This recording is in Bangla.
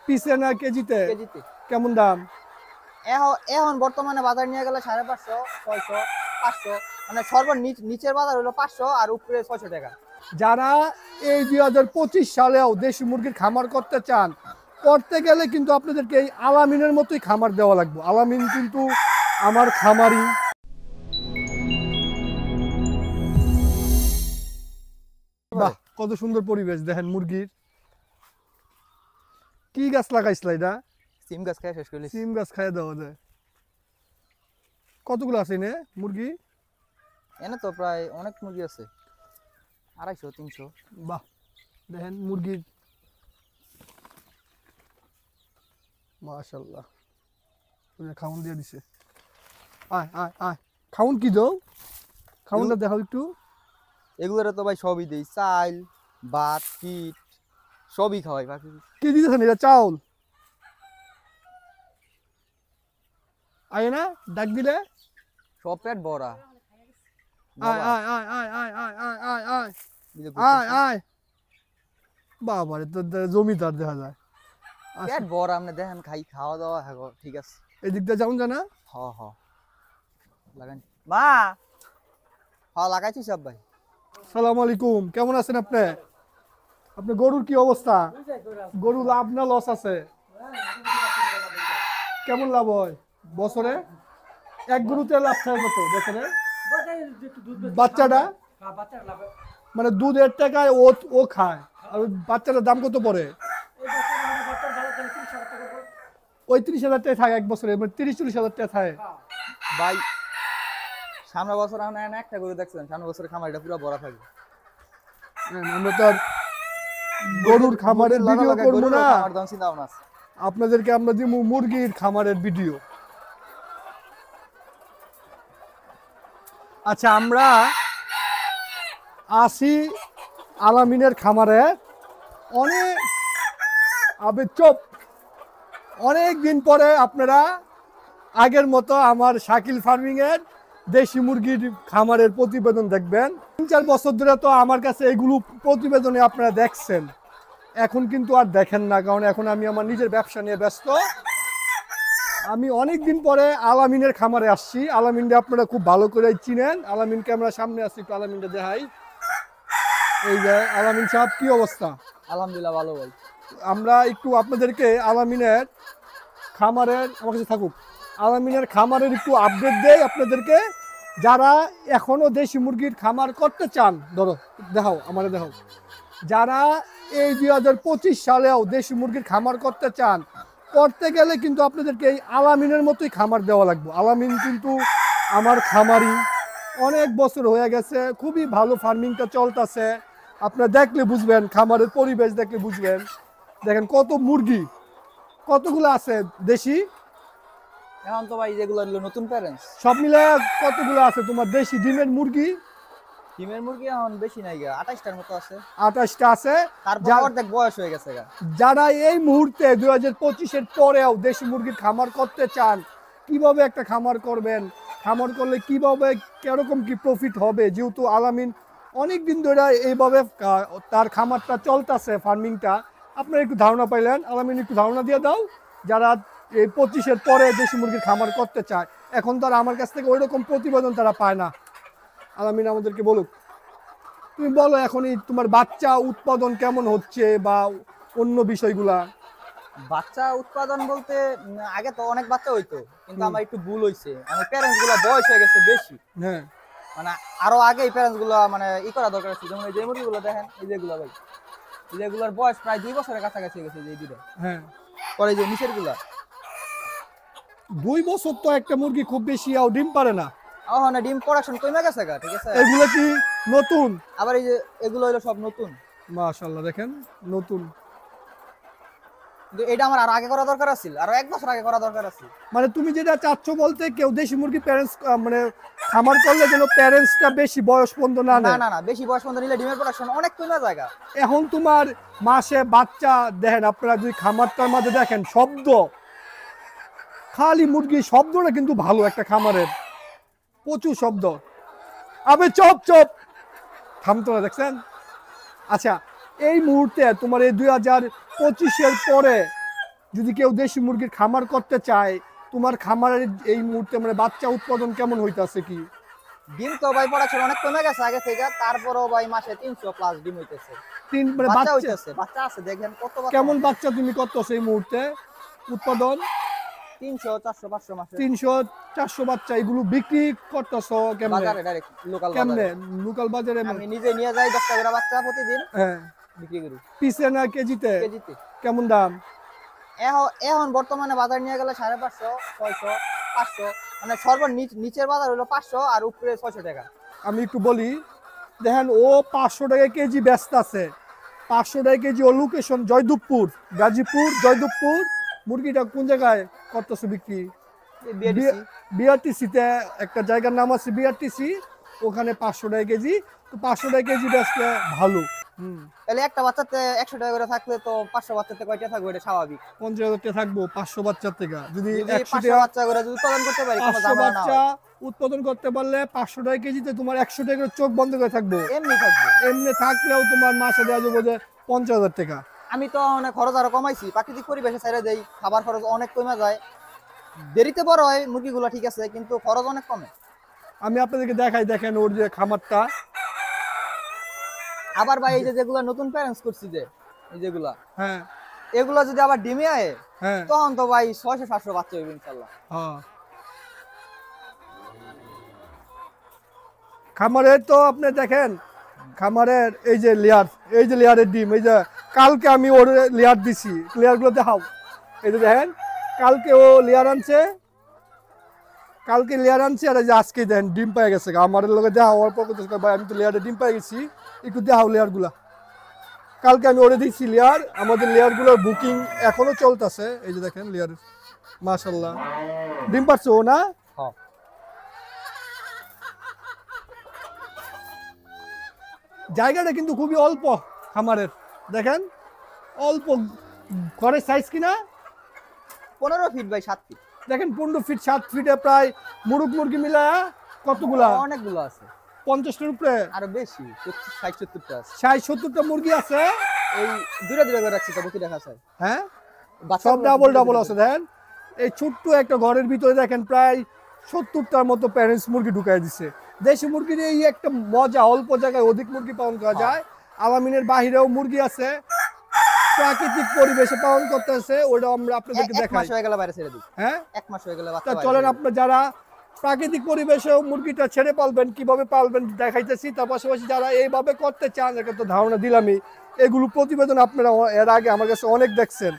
পিসে না কেজিতে? কেজিতে। কেমন দাম? এখন বর্তমানে বাজার নিয়ে গেলে 550, 600, 500, মানে নিচের বাজার হলো 500 আর উপরে 600 টাকা। যারা এই 2025 সালেও দেশি মুরগির খামার করতে চান, করতে গেলে কিন্তু আপনাদেরকে এই আলামিনের মতোই খামার দেওয়া লাগবে। আলামিন কিন্তু আমার খামারি। বাহ, কত সুন্দর পরিবেশ দেখেন মুরগির। কি গাছ লাগাইছিল এটা? সিম গাছ খাই শেষ করলি। সিম গাছ খাইয়ে দেওয়া যায়। কতগুলো আছে নে মুরগি? এনে তো প্রায় অনেক মুরগি আছে, 250, 300। বাহ, দেখেন মুরগির, মাশাআল্লাহ। খাউন দিয়ে দিছে। আয় আয় আয়, খাউন কি দাও? খাউনটা দেখাও একটু। এগুলোর তো ভাই সবই দেই, চাল, ভাত, পিট সবই খাওয়াই। বাকি কি দিতেছেন এটা? চাউল? আয় না ডাক দিলে। সব পেট ভরা। আয় আয় আয় আয় আয় আয় আয় আয় আয় আয় আয়। বাবারে, তো জমিদার দেখা যায়। পেট ভরা, আপনি দেখেন খাওয়া দাওয়া হ্যাঁ ঠিক আছে। এদিক দিয়ে যাউন জানা। হ হ লাগান মা। হ্যাঁ লাগাইছি সব ভাই। সালাম আলাইকুম, কেমন আছেন আপনি? আপনি গরুর কি অবস্থা? গরু লাভ না লস আছে? কেমন লাভ হয় বছরে? এক গরুতে লাভ থাকে কত বছরে? বাচ্চাটা মানে দুধের টাকায় ও খায়, আর ওই বাচ্চাটার দাম কত পড়ে? ওই 30,000 টাকা থাকে এক বছরে, মানে 30-40,000 টাকা থাকে ভাই। সামনে বছর আমরা একটা গরু দেখছিলাম, সামনে বছর খামারটা পুরো ভরা থাকবে। আমরা তো আর গরুর খামারের ভিডিও করবো না, আপনাদেরকে আমরা দিব মুরগির খামারের ভিডিও। আচ্ছা, আমরা আসি আলামিনের খামারে। অনেক দিন পরে আপনারা আগের মতো আমার শাকিল ফার্মিং এর দেশি মুরগির খামারের প্রতিবেদন দেখবেন। 3-4 বছর ধরে তো আমার কাছে এগুলো প্রতিবেদনে আপনারা দেখছেন, এখন কিন্তু আর দেখেন না, কারণ এখন আমি আমার নিজের ব্যবসা নিয়ে ব্যস্ত। আমি অনেক দিন পরে আলামিনের খামারে আসছি। আলামিনটা আপনারা খুব ভালো করে চিনেন। আলামিন ক্যামেরা সামনে আসছি, একটু আলামিনটা দেখাই। এই যে আলামিন সাহেব, কি অবস্থা? আলহামদুলিল্লাহ ভালো ভাই। আমরা একটু আপনাদেরকে আলামিনের খামারের, আমার কাছে থাকুক, আলামিনের খামারের একটু আপডেট দেই আপনাদেরকে। যারা এখনো দেশি মুরগির খামার করতে চান, ধরো দেখাও, আমারে দেখাও, যারা এই 2025 সালেও দেশি মুরগির খামার করতে চান, করতে গেলে কিন্তু আপনাদেরকে এই আলামিনের মতোই খামার দেওয়া লাগবে। আলামিন কিন্তু আমার খামারি, অনেক বছর হয়ে গেছে, খুবই ভালো ফার্মিংটা চলতেছে। আপনারা দেখলে বুঝবেন, খামারের পরিবেশ দেখলে বুঝবেন। দেখেন কত মুরগি, কতগুলো আছে দেশি? এখন তো ভাই যেগুলো নতুন প্যারেন্টস, সব মিলে কতগুলো আছে তোমার দেশি ডিমের মুরগি? ডিমের মুরগি এখন বেশি নাই, 28টার মতো আছে। 28টা আছে। তারপর অর্ধেক বয়স হয়ে গেছে। যারা এই মুহূর্তে 2025-এর পরেও দেশি মুরগির খামার করতে চান, কিভাবে একটা খামার করবেন, খামার করলে কিভাবে কিরকম কি প্রফিট হবে, যেহেতু আলামিন অনেক দিন ধরে এইভাবে তার খামারটা চলতেছে, ফার্মিংটা, আপনারা একটু ধারণা পাইলেন। আলামিন একটু ধারণা দিয়ে দাও, যারা এই 25-এর পরে দেশি মুরগির খামার করতে চায়। এখন তো আর আমার কাছ থেকে ওইরকম প্রতিবেদন তারা পায় না। আলামিন আমাদেরকে বলুক, তুমি বলো এখনই তোমার বাচ্চা উৎপাদন কেমন হচ্ছে বা অন্য বিষয়গুলা। বাচ্চা উৎপাদন বলতে আগে তো অনেক বাচ্চা হইতো, কিন্তু আমার একটু ভুল হইছে, আমার প্যারেন্টস গুলা বয়স হয়ে গেছে বেশি। হ্যাঁ, মানে আরো আগে এই প্যারেন্টস গুলা মানে করা দরকার ছিল। যেমন এই যে মুরগিগুলো দেখেন, এই যেগুলো ভাই, এই যেগুলোর বয়স প্রায় 2 বছরের কাছাকাছি গেছে, যে দুটো। হ্যাঁ, পরে যে নিচের গুলা 2 বছর তো একটা মুরগি খুব বেশি ডিম পারে না। ওখানে ডিম প্রোডাকশন কমে গেছে গা, ঠিক আছে। এগুলো কি নতুন? আবার এই যে এগুলো হলো সব নতুন। মাশাআল্লাহ, দেখেন নতুন। কিন্তু এটা আমার আর আগে করা দরকার আছিল, আর 1 বছর আগে করা দরকার আছিল। মানে তুমি যেটা চাচ্ছ বলতে, কেউ দেশি মুরগি প্যারেন্টস মানে খামার করলে যেন প্যারেন্টসটা বেশি বয়স পর্যন্ত না নেয়। না বেশি বয়স পর্যন্ত নিলে ডিমের প্রোডাকশন অনেক কমে যায়। এখন তোমার মাসে বাচ্চা দেখেন, আপনারা যদি খামারটার মাঝে দেখেন, শব্দ, খালি মুরগি শব্দটা কিন্তু ভালো একটা খামারের, প্রচুর শব্দ। আবে চপ চপ, থামতো না, দেখছেন? আচ্ছা, এই মুহূর্তে তোমার এই 2025-এর পরে যদি কেউ দেশি মুরগির খামার করতে চায়, তোমার খামারের এই মুহূর্তে মানে বাচ্চা উৎপাদন কেমন হইতাছে কি? ডিম তো ভাই পড়াশোনা অনেক কমে গেছে আগে থেকে, তারপরও ভাই মাসে 300 প্লাস ডিম হইতেছে। মানে বাচ্চা বাচ্চা হইতেছে, বাচ্চা আছে দেখেন কত বাচ্চা। কেমন বাচ্চা তুমি করতেছো এই মুহূর্তে উৎপাদন? 300 400 500 মাসে। 300-400 বাচ্চা এগুলো বিক্রি করতেছো কেমনে? বাজারে ডাইরেক্ট লোকাল কেমনে বাজারে। লোকাল বাজারে? আমি নিজে নিয়ে যাই 10 টাকা করে বাচ্চা প্রতিদিন হ্যাঁ, বিক্রি করি। পিসে না কেজিতে? কেজিতে। কেমন দাম? এখন বর্তমানে বাজার নিয়ে গেলে 550 600 500, মানে সর্বনিচ নিচের বাজার হলো 500 আর উপরে 600 টাকা। আমি একটু বলি, দেখেন ও 500 টাকা কেজি ব্যস্ত আছে। 500 টাকা কেজি ও লোকেশন জয়দেবপুর, গাজীপুর জয়দেবপুর। মুরগিটা কোন জায়গায় করতেছো বিক্রি? বিআরটিসি। বিআরটিসিতে একটা জায়গার নাম আছে বিআরটিসি, ওখানে 500 টাকা কেজি। তো 500 টাকা কেজি বেচলে ভালো। তাহলে একটা বাচ্চাতে 100 টাকা করে থাকলে তো 500 বাচ্চাতে কয়টা থাকবে, এটা স্বাভাবিক। 50,000 টাকা থাকবো 500 বাচ্চার থেকে। যদি যদি 100 500 বাচ্চা করে যদি উৎপাদন করতে পারি, কোনো 500 ঝামেলা না বাচ্চা হয়। উৎপাদন করতে পারলে 500 টাকা কেজিতে তোমার 100 টাকা করে চোখ বন্ধ করে থাকবো। এমনি থাকবে। এমনি থাকলেও তোমার মাসে দেওয়া যাবো যে 50,000 টাকা। আমি তো অনেক খরচ আরো কমাইছি, প্রাকৃতিক পরিবেশে ছেড়ে দেই, খাবার খরচ অনেক কমে যায়। দেরিতে বড় হয় মুরগিগুলো ঠিক আছে, কিন্তু খরচ অনেক কমে। আমি আপনাদেরকে দেখাই, দেখেন ওর যে খামারটা। আবার ভাই এই যে যেগুলা নতুন প্যারেন্টস করছি যে এই যেগুলা, হ্যাঁ এগুলা যদি আবার ডিমে আয়, হ্যাঁ তখন তো ভাই 600 700 বাচ্চা হইবে ইনশাআল্লাহ। হ্যাঁ। খামারের তো আপনি দেখেন, খামারের এই যে লেয়ার, এই যে লেয়ারের ডিম, এই যে কালকে আমি ওর লেয়ার দিছি, লেয়ারগুলো দেখাও। এই যে দেখেন, কালকে ও লেয়ার আনছে, কালকে লেয়ার আনছে, আর এই যে আজকে দেখেন ডিম পেয়ে গেছে। আমার লোকে দেখাও, অল্প করতেছে, ভাই আমি তো লেয়ারে ডিম পেয়ে গেছি, একটু দেখাও লেয়ারগুলা। কালকে আমি ওরে দিচ্ছি লেয়ার, আমাদের লেয়ারগুলোর বুকিং এখনো চলতেছে। এই যে দেখেন লেয়ার, মাশাল্লাহ ডিম পারছে ও না? হ্যাঁ। জায়গাটা কিন্তু খুবই অল্প খামারের, দেখেন অল্প। ঘরের সাইজ কিনা 15 ফিট বাই 7 ফিট। দেখেন 15 ফিট 7 ফিটে প্রায় মুরগি মিলা কতগুলা? অনেকগুলো আছে, 50টার উপরে, আরো বেশি 60 70টা আছে। 60-70টা মুরগি আছে। এই দূরে দূরে করে রাখছি তো প্রতি দেখা যায়। হ্যাঁ, বাচ্চা সব ডাবল ডাবল আছে। দেখেন এই ছোট্ট একটা ঘরের ভিতরে দেখেন প্রায় 70টার মতো প্যারেন্টস মুরগি ঢুকাই দিচ্ছে। দেশি মুরগির এই একটা মজা, অল্প জায়গায় অধিক মুরগি পালন করা যায়। আলামিনের বাহিরেও মুরগি আছে, প্রাকৃতিক পরিবেশে পালন করতেছে, ওটা আমরা আপনাদেরকে এক দেখাই। মাস হয়ে গেলে বাইরে ছেড়ে দিই। হ্যাঁ, 1 মাস হয়ে গেলে তা বাচ্চা বাইরে চলেন ছেড়ে দিই। আপনার যারা প্রাকৃতিক পরিবেশেও মুরগিটা ছেড়ে পালবেন, কিভাবে পালবেন দেখাইতেছি। তার পাশাপাশি যারা এইভাবে করতে চান, এটা তো ধারণা দিলামই, এগুলো প্রতিবেদন আপনারা এর আগে আমার কাছে অনেক দেখছেন।